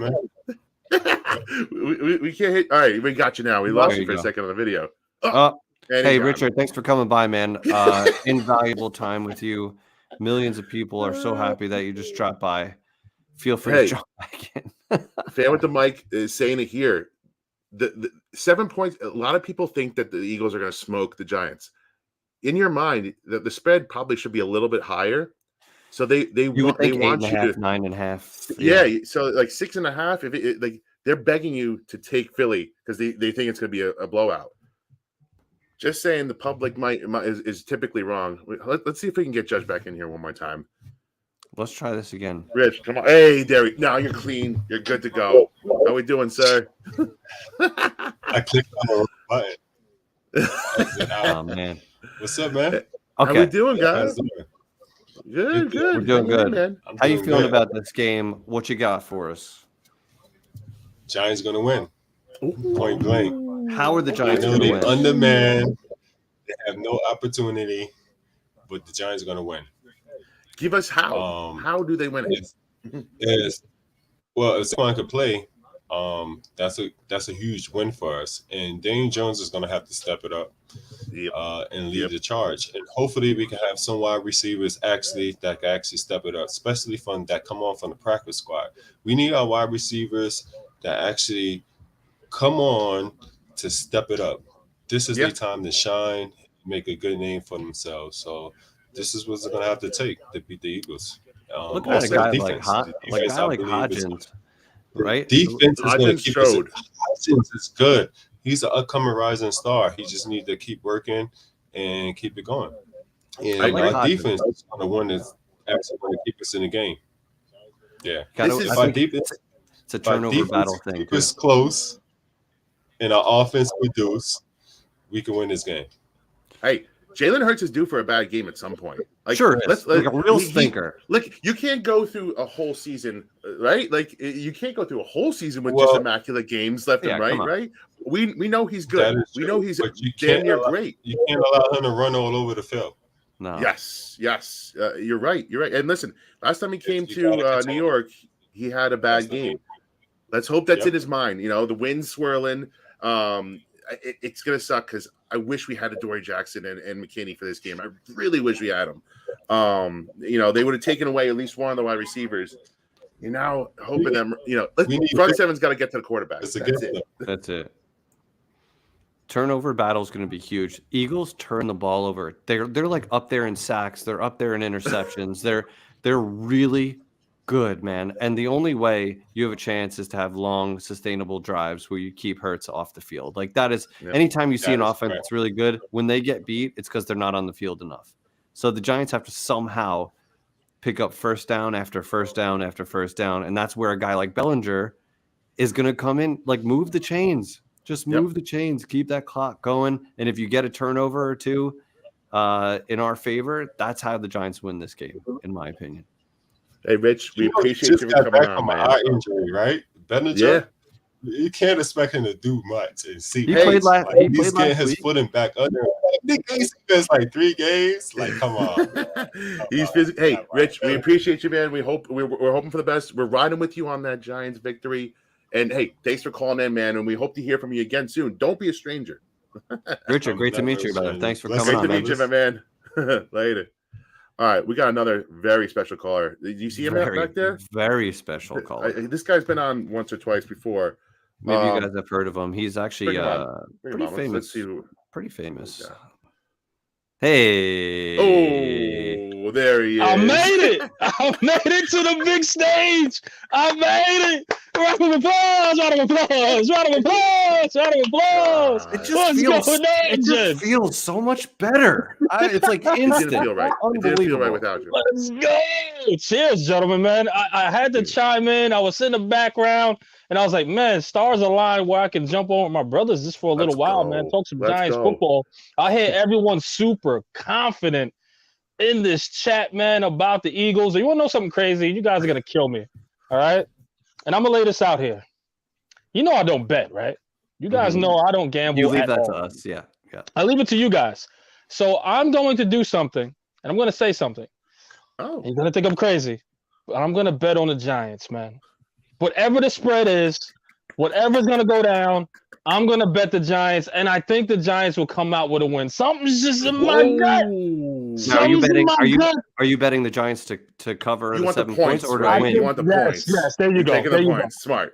we can't hit. All right, we got you now. We lost you for a second on the video. Hey, Richard, thanks for coming by, man. Invaluable time with you. Millions of people are so happy that you just dropped by feel free to jump back in. Fan with the mic is saying it here. The 7 points. A lot of people think that the Eagles are going to smoke the Giants. In your mind, the spread probably should be a little bit higher. So they want you to 9.5. Yeah. So like 6.5. If like they're begging you to take Philly because they think it's going to be a blowout. Just saying, the public is typically wrong. Let's see if we can get Judge back in here one more time. Let's try this again. Rich, come on. Hey, Derek. Now you're clean. You're good to go. How we doing, sir? I clicked on the button. Oh, man. What's up, man? Okay. How we doing, guys? Good. We're doing good. Man. How you feeling about this game? What you got for us? Giants going to win. Point blank. How are the Giants going to win? Undermanned. They have no opportunity, but the Giants are going to win. Give us how. How do they win it? Well, if someone could play, that's a huge win for us. And Daniel Jones is going to have to step it up and lead the charge. And hopefully we can have some wide receivers that can actually step it up, especially that come on from the practice squad. We need our wide receivers that actually come on to step it up. This is their time to shine, make a good name for themselves. So this is what's going to have to take to beat the Eagles. Look at a guy like Hodgins, right? Defense is going to keep us. Hodgins is good. He's an upcoming rising star. He just needs to keep working and keep it going. And our defense is the one that's actually going to keep us in the game. Yeah. It's a turnover battle thing. Keep us close, and our offense produce, we can win this game. Hey, Jalen Hurts is due for a bad game at some point. Like, sure, like a real stinker. Look, you can't go through a whole season, right? Like you can't go through a whole season with just immaculate games left and right, right? We know he's good. We know he's damn near great. You can't allow him to run all over the field. No. Yes. You're right. And listen, last time he came to New York, he had a bad game. Let's hope that's in his mind. You know, the wind's swirling. It's gonna suck because I wish we had Adoree Jackson and McKinney for this game. I really wish we had them. They would have taken away at least one of the wide receivers. You're now hoping them. Front seven's got to get to the quarterback. That's it. Turnover battle is going to be huge. Eagles turn the ball over. They're like up there in sacks. They're up there in interceptions. They're really good, man. And the only way you have a chance is to have long, sustainable drives where you keep Hurts off the field. Like that is anytime you see an offense that's really good, when they get beat, it's because they're not on the field enough. So the Giants have to somehow pick up first down after first down after first down. And that's where a guy like Bellinger is going to come in, like move the chains. Just move the chains, keep that clock going. And if you get a turnover or two in our favor, that's how the Giants win this game, in my opinion. Hey, Rich, we appreciate you coming on, man. Eye injury, right? Bellinger, you can't expect him to do much. And see, he played last he's getting his footing back under. Nick Casey missed like 3 games. Like, come on. He's physical. Hey, Rich, we appreciate you, man. We're hoping for the best. We're riding with you on that Giants victory. And hey, thanks for calling in, man. And we hope to hear from you again soon. Don't be a stranger. Richard, great to meet you, brother. Thanks for coming on. Great to meet you, my man. Later. All right, we got another very special caller. Did you see him back there? Very special caller. This guy's been on once or twice before. Maybe you guys have heard of him. He's actually pretty famous. Let's see pretty famous. Yeah. Hey. Oh, there he is. I made it. I made it to the big stage. I made it. Round of applause. Round of applause. Round of applause. Round of applause. It just feels so much better. It's like instant. It didn't feel right. It didn't feel right without you. Let's go. Cheers, gentlemen, man. I had to chime in. I was in the background. And I was like, man, stars align where I can jump on with my brothers just for a little while, man. Talk some Giants football. I hear everyone super confident in this chat, man, about the Eagles. You want to know something crazy? You guys are going to kill me, all right? And I'm going to lay this out here. You know I don't bet, right? You guys know I don't gamble. You leave that to us, yeah. I leave it to you guys. So I'm going to do something, and I'm going to say something. Oh. You're going to think I'm crazy, but I'm going to bet on the Giants, man. Whatever the spread is, whatever's going to go down, I'm gonna bet the Giants, and I think the Giants will come out with a win. Something's just in my gut. Now, are you betting the Giants to cover the 7 points or to win? You want the points. Yes, there you go. Taking the points. Smart.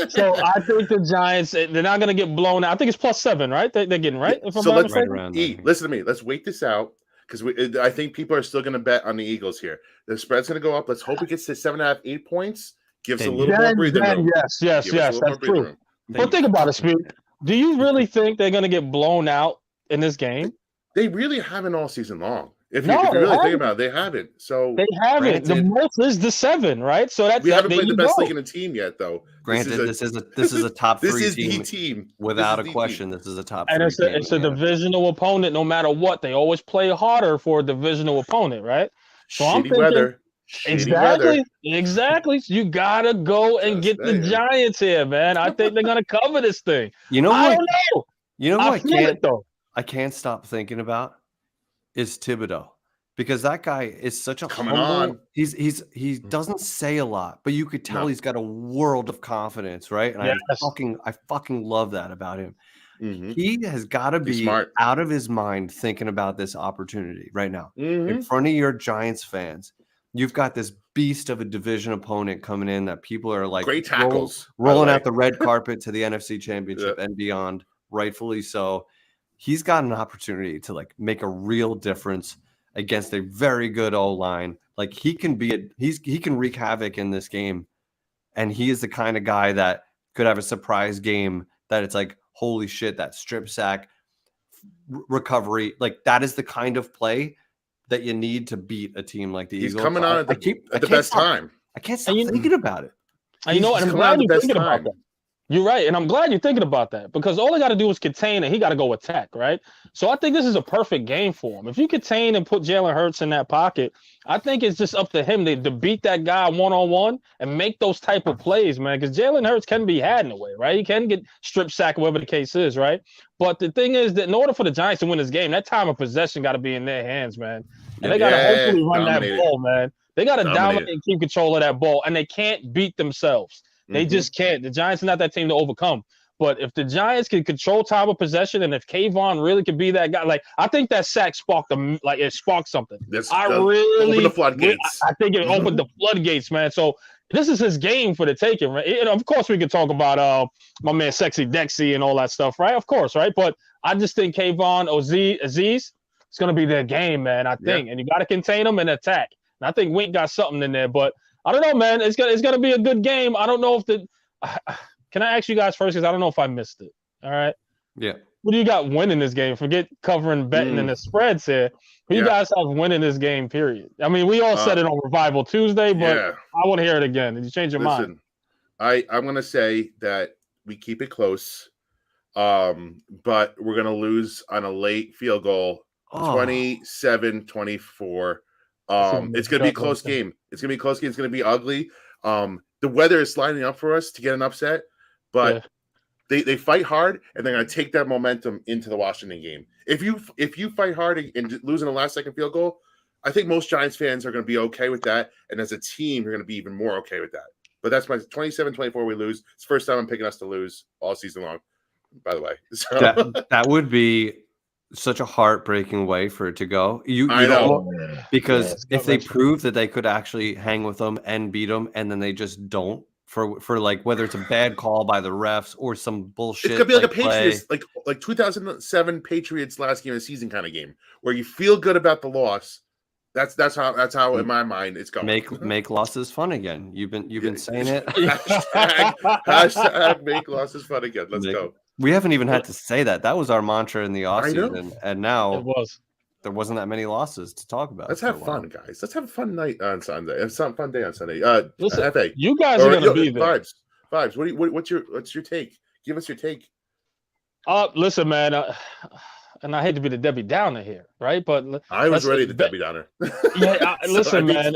So I think the Giants, they're not going to get blown out. I think it's +7, right? They're getting right. If I'm so not let's mistaken. listen to me. Let's wait this out because I think people are still going to bet on the Eagles here. The spread's going to go up. Let's hope it gets to 7.5, 8 points. Gives a little more breathing room. Yes, that's true. But think about it, Speed. Do you really think they're going to get blown out in this game? They really haven't all season long. If you really think about it, they haven't. So they haven't. The most is the 7, right? So we haven't played the best league in the team yet, though. Granted, this is a top 3 this is team. The team Without a question. This is a top 3 and team. It's a divisional opponent. No matter what, they always play harder for a divisional opponent, right? So Shitty I'm thinking, weather. Exactly. So you gotta go and get the Giants here, man. I think they're gonna cover this thing. You know what? I don't know. You know what? I can't stop thinking about is Thibodeau, because that guy is such a humble. He doesn't say a lot, but you could tell he's got a world of confidence, right? And I fucking love that about him. Mm-hmm. He has got to be out of his mind thinking about this opportunity right now in front of your Giants fans. You've got this beast of a division opponent coming in that people are like great tackles, rolling out the red carpet to the NFC Championship and beyond, rightfully so. He's got an opportunity to like make a real difference against a very good O-line. Like he can wreak havoc in this game, and he is the kind of guy that could have a surprise game that it's like, holy shit, that strip sack recovery, like that is the kind of play that you need to beat a team like the Eagles. He's coming on at the best time. I can't stop thinking about it. You know, and I'm glad you're thinking about that. You're right, and I'm glad you're thinking about that because all they got to do is contain and he got to go attack, right? So I think this is a perfect game for him. If you contain and put Jalen Hurts in that pocket, I think it's just up to him to beat that guy one-on-one and make those type of plays, man, because Jalen Hurts can be had in a way, right? He can get strip sacked, whatever the case is, right? But the thing is that in order for the Giants to win this game, that time of possession got to be in their hands, man. And they got to hopefully run that ball, man. They got to dominate and keep control of that ball, and they can't beat themselves. They just can't. The Giants are not that team to overcome. But if the Giants can control time of possession, and if Kayvon really could be that guy, like I think that sack sparked them, like it sparked something. Open the floodgates. I think it opened the floodgates, man. So this is his game for the taking, right? And of course, we could talk about my man Sexy Dexy and all that stuff, right? Of course, right? But I just think Kayvon Aziz, it's gonna be their game, man. I think, and you got to contain them and attack. And I think Wink got something in there, but. I don't know, man. It's gonna be a good game. I don't know if can I ask you guys first because I don't know if I missed it. All right. Yeah. What do you got winning this game? Forget covering betting and the spreads here. Who you guys have winning this game? Period. I mean, we all said it on Revival Tuesday, but I want to hear it again. Did you change your mind? I'm gonna say that we keep it close, but we're gonna lose on a late field goal, 27-24. It's gonna be a close game. It's gonna be a close game. It's gonna be ugly. The weather is lining up for us to get an upset, but they fight hard and they're gonna take that momentum into the Washington game. If you fight hard and losing a last second field goal, I think most Giants fans are gonna be okay with that. And as a team, you're gonna be even more okay with that. But that's my 27-24. We lose. It's the first time I'm picking us to lose all season long. By the way, so that would be such a heartbreaking way for it to go. You know, because if they prove that they could actually hang with them and beat them, and then they just don't for like whether it's a bad call by the refs or some bullshit. It could be like a Patriots, like 2007 Patriots last game of the season kind of game where you feel good about the loss. That's how in my mind it's going. Make losses fun again. You've been saying it. hashtag make losses fun again. Let's go. We haven't even had to say that. That was our mantra in the offseason, and now there wasn't that many losses to talk about. Let's have fun, guys. Let's have a fun night on Sunday. Have some fun day on Sunday. Listen, FA. You guys are gonna be there. Vibes. What's your take? Give us your take. Listen, man. And I hate to be the Debbie Downer here, right? But I was ready to Debbie Downer. Listen, man.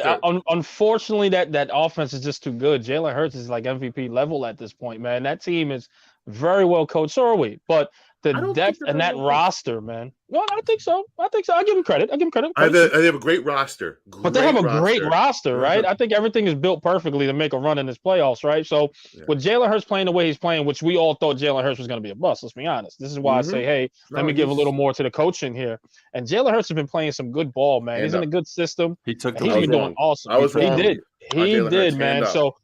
Unfortunately, that offense is just too good. Jalen Hurts is like MVP level at this point, man. That team is very well coached. So are we. But the depth and that roster, man. No, I think so. I give him credit. They have a great roster. But they have a great roster, right? I think everything is built perfectly to make a run in this playoffs, right? So with Jalen Hurts playing the way he's playing, which we all thought Jalen Hurts was going to be a bust, let's be honest. This is why I say, hey, let me give a little more to the coaching here. And Jalen Hurts has been playing some good ball, man. He's in a good system. He's been doing awesome. He did, man. So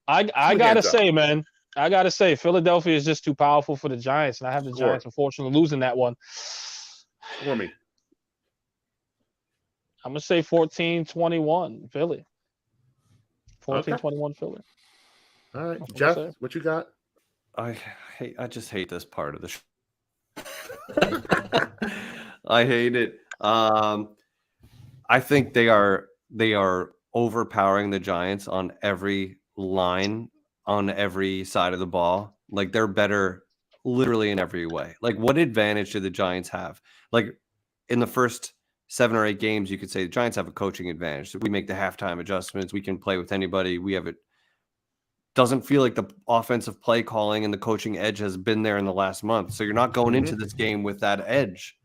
I got to say, man, Philadelphia is just too powerful for the Giants, and I have the Giants, unfortunately, losing that one. For me. I'm going to say 14-21 Philly. 14-21 Philly. All right. Jeff, what you got? I just hate this part of the show. I hate it. I think they are overpowering the Giants on every line, on every side of the ball. Like, they're better literally in every way. Like, what advantage do the Giants have? Like, in the first 7 or 8 games, you could say the Giants have a coaching advantage. So we make the halftime adjustments. We can play with anybody. We have it. Doesn't feel like the offensive play calling and the coaching edge has been there in the last month. So you're not going into this game with that edge,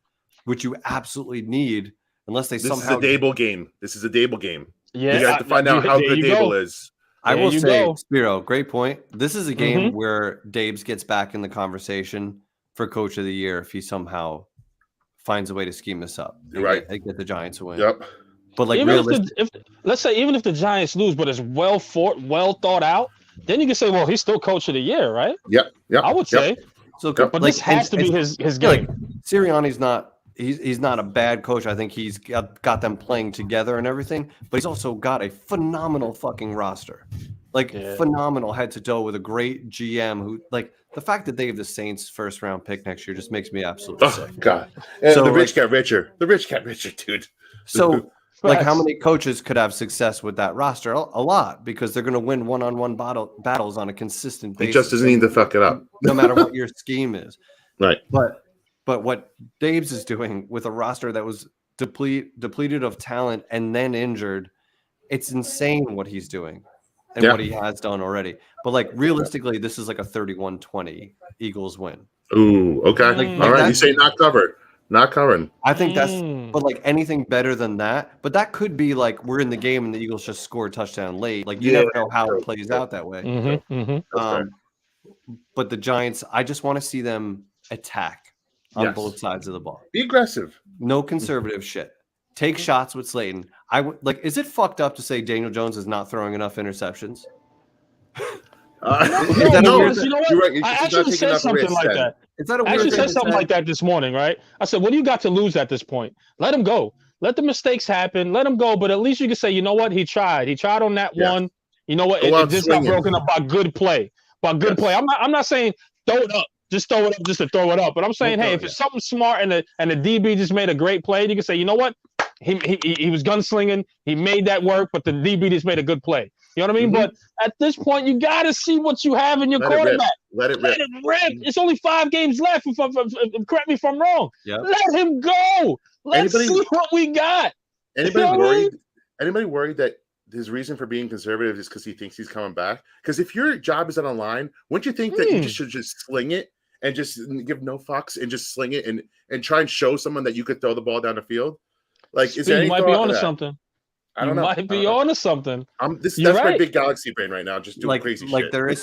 which you absolutely need, unless they somehow. This is a Dable game. Yeah, you have to find out how good Dable is. I will say, Spiro, great point. This is a game where Dabes gets back in the conversation for Coach of the Year if he somehow finds a way to scheme this up. You're right. And get the Giants a win. Yep. But like, let's say even if the Giants lose, but it's well thought out, then you can say, well, he's still Coach of the Year, right? Yep. I would say. So, but this has to be his game. Like, Sirianni's not. He's not a bad coach. I think he's got them playing together and everything, but he's also got a phenomenal fucking roster. Like, phenomenal head to toe with a great GM who, like, the fact that they have the Saints first round pick next year just makes me absolutely sick. God. And so, the rich got richer. The rich got richer, dude. So, like, how many coaches could have success with that roster? A lot, because they're going to win one-on-one battles on a consistent basis. He just doesn't need to fuck it up. No matter what your scheme is. Right. But what Dabes is doing with a roster that was depleted of talent and then injured, it's insane what he's doing and what he has done already. But, like, realistically, this is like a 31-20 Eagles win. Ooh, okay. All right. You say not covered. Not covering. I think that's, but like anything better than that. But that could be like we're in the game and the Eagles just score a touchdown late. Like, you never know how it plays out that way. But the Giants, I just want to see them attack on both sides of the ball. Be aggressive. No conservative shit. Take shots with Slayton. Like, is it fucked up to say Daniel Jones is not throwing enough interceptions? You know what? I actually said something like that. I actually said something like that this morning, right? I said, what do you got to lose at this point? Let him go. Let the mistakes happen. Let him go. But at least you can say, you know what? He tried. He tried on that one. You know what? It just got broken up by good play. Play. I'm not saying throw it up. Just throw it up just to throw it up. But I'm saying, hey, if it's something smart and the DB just made a great play, you can say, you know what? He was gunslinging. He made that work, but the DB just made a good play. You know what I mean? But at this point, you got to see what you have in your quarterback. Let it rip. It's only 5 games left. Correct me if I'm wrong. Yep. Let him go. Let's see what we got. Anybody worried that his reason for being conservative is because he thinks he's coming back? Because if your job is on the line, wouldn't you think that you should just sling it and just give no fucks and just sling it and try and show someone that you could throw the ball down the field? Like, is there any might be onto something. I don't know. Might be onto something. That's my big galaxy brain right now, just doing crazy shit. Like, there's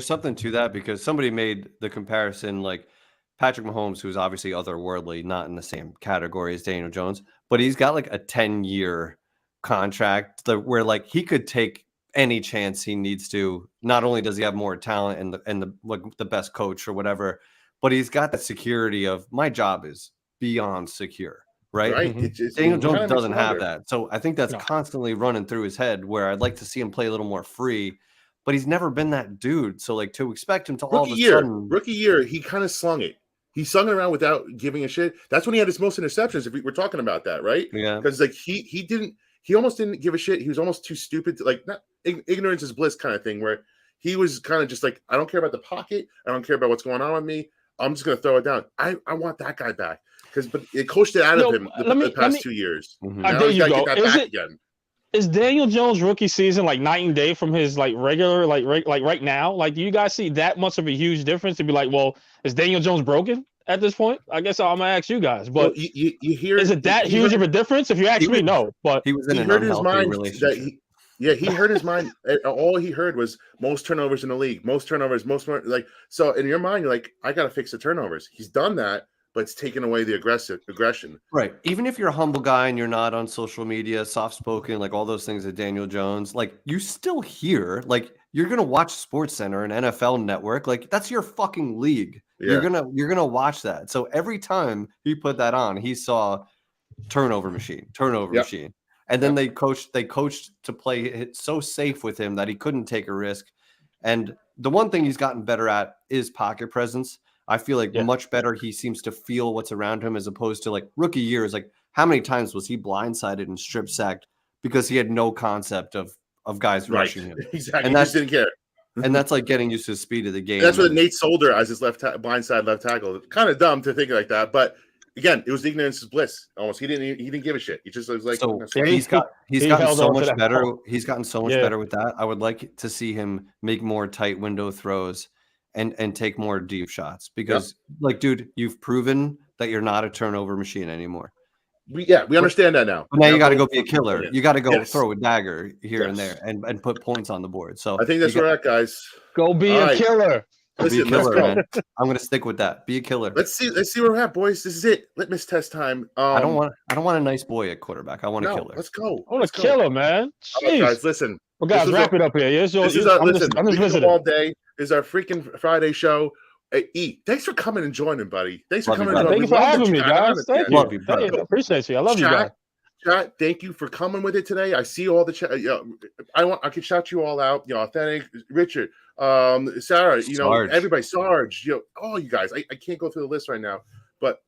something to that, because somebody made the comparison, like Patrick Mahomes, who's obviously otherworldly, not in the same category as Daniel Jones, but he's got like a 10-year contract where like he could take any chance he needs to. Not only does he have more talent and the best coach or whatever, but he's got that security of my job is beyond secure. Right. Daniel Jones doesn't have that. So I think that's constantly running through his head, where I'd like to see him play a little more free, but he's never been that dude. So, like, to expect him to all of a sudden. Rookie year, he kind of slung it. He slung it around without giving a shit. That's when he had his most interceptions. If we're talking about that, right? Yeah. Because like he almost didn't give a shit. He was almost too stupid to, like, not ignorance is bliss kind of thing, where he was kind of just like, I don't care about the pocket. I don't care about what's going on with me. I'm just going to throw it down. I want that guy back. But it coached it out of him the past 2 years. There you go. Is Daniel Jones' rookie season like night and day from his like regular like right now? Like, do you guys see that much of a huge difference to be like, well, is Daniel Jones broken? at this point? I guess I'm gonna ask you guys. But well, you hear, is it that huge of a difference? If you ask me, no. But he was in an unhealthy relationship. He heard his mind. All he heard was most turnovers in the league, most turnovers, like. So in your mind, you're like, I got to fix the turnovers. He's done that, but it's taken away the aggression. Right. Even if you're a humble guy and you're not on social media, soft-spoken, like all those things that Daniel Jones, like you still hear, like you're gonna watch SportsCenter and NFL Network, like that's your fucking league. Yeah. You're gonna watch that. So every time he put that on, he saw turnover machine. And then they coached to play it so safe with him that he couldn't take a risk. And the one thing he's gotten better at is pocket presence. I feel like much better. He seems to feel what's around him as opposed to like rookie years. Like how many times was he blindsided and strip sacked because he had no concept of guys rushing him? Exactly. And he just didn't care. And that's like getting used to the speed of the game. That's what Nate Solder as his blindside left tackle. Kind of dumb to think like that, but again, it was ignorance is bliss. Almost, he didn't give a shit. He just was like, so he's gotten so much better. He's gotten so much better with that. I would like to see him make more tight window throws and take more deep shots because, like, dude, you've proven that you're not a turnover machine anymore. We understand that now. But now you got to go be a killer. You got to go throw a dagger here and there and put points on the board. So I think that's where we're at, guys. Go be a killer. Listen, be a killer, man. I'm gonna stick with that. Be a killer. Let's see where we're at, boys. This is it. Litmus test time. I don't want a nice boy at quarterback. I want a killer. Let's go. I want a killer, man. Right, guys, listen. Well, guys, wrap it up here. I'm just visiting all day. This is our freaking Friday show. Hey, E, thanks for coming and joining, buddy. Thanks for coming. Thank you for having me, guys. Thank you. I appreciate you. I love you guys. Chat, thank you for coming with it today. I see all the chat. I can shout you all out. Authentic, Richard, Sarah, Sarge. Everybody, Sarge, all you guys. I can't go through the list right now, but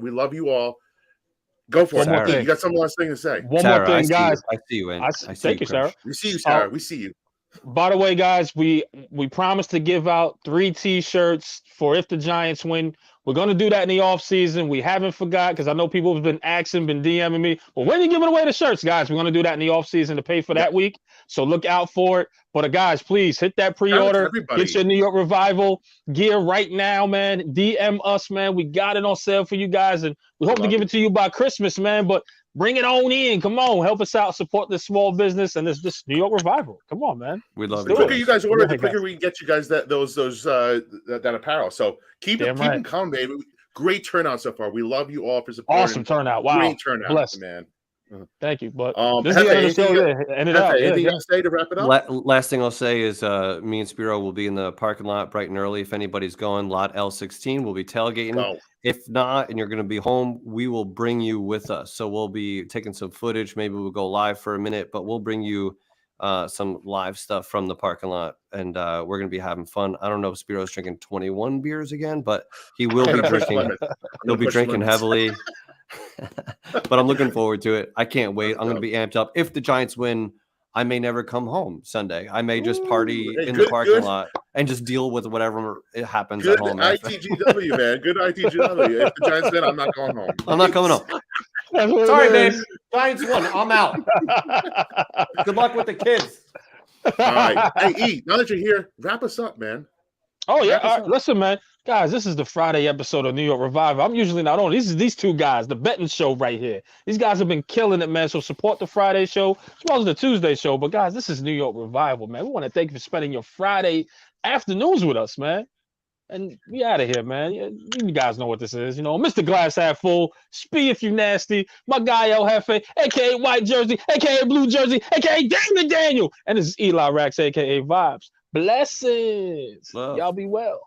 we love you all. Go for it. You got some last thing to say. One more thing, guys. I see you, man. Thank you, Sarah. We see you, Sarah. We see you. By the way, guys, we promised to give out 3 T-shirts for if the Giants win. We're going to do that in the offseason. We haven't forgot because I know people have been asking, been DMing me. Well, when are you giving away the shirts, guys? We're going to do that in the offseason to pay for that week. So look out for it. But guys, please hit that pre-order. Get your New York Revival gear right now, man. DM us, man. We got it on sale for you guys. And we hope to give it to you by Christmas, man. But bring it on in. Come on. Help us out. Support this small business and this New York Revival. Come on, man. We love it. The quicker you guys order, the quicker we can get you guys that apparel. So keep them coming, baby. Great turnout so far. We love you all for supporting. Awesome turnout. Wow. Great turnout, blessed, man. Thank you. But this is anything you say to wrap it up? Last thing I'll say is me and Spiro will be in the parking lot bright and early. If anybody's going, lot L16, we'll be tailgating. Go. If not, and you're going to be home, we will bring you with us. So we'll be taking some footage. Maybe we'll go live for a minute, but we'll bring you some live stuff from the parking lot, and we're going to be having fun. I don't know if Spiro's drinking 21 beers again, but he will be drinking. He'll be drinking heavily. But I'm looking forward to it. I can't wait. I'm going to be amped up. If the Giants win, I may never come home Sunday. I may just party in the parking lot and just deal with whatever happens at home. Good ITGW, man. Good ITGW. If the Giants win, I'm not going home. I'm not coming home. Sorry, babe. Giants won. I'm out. Good luck with the kids. All right. Hey, E, now that you're here, wrap us up, man. Oh, yeah. All right. Listen, man. Guys, this is the Friday episode of New York Revival. I'm usually not on. These 2 guys, the betting show right here. These guys have been killing it, man. So support the Friday show as well as the Tuesday show. But, guys, this is New York Revival, man. We want to thank you for spending your Friday afternoons with us, man. And we out of here, man. You guys know what this is. Mr. Glass Half Full, Spee if you nasty, my guy El Jefe, a.k.a. White Jersey, a.k.a. Blue Jersey, a.k.a. Damon Daniel. And this is Eli Rax, a.k.a. Vibes. Blessings. Love. Y'all be well.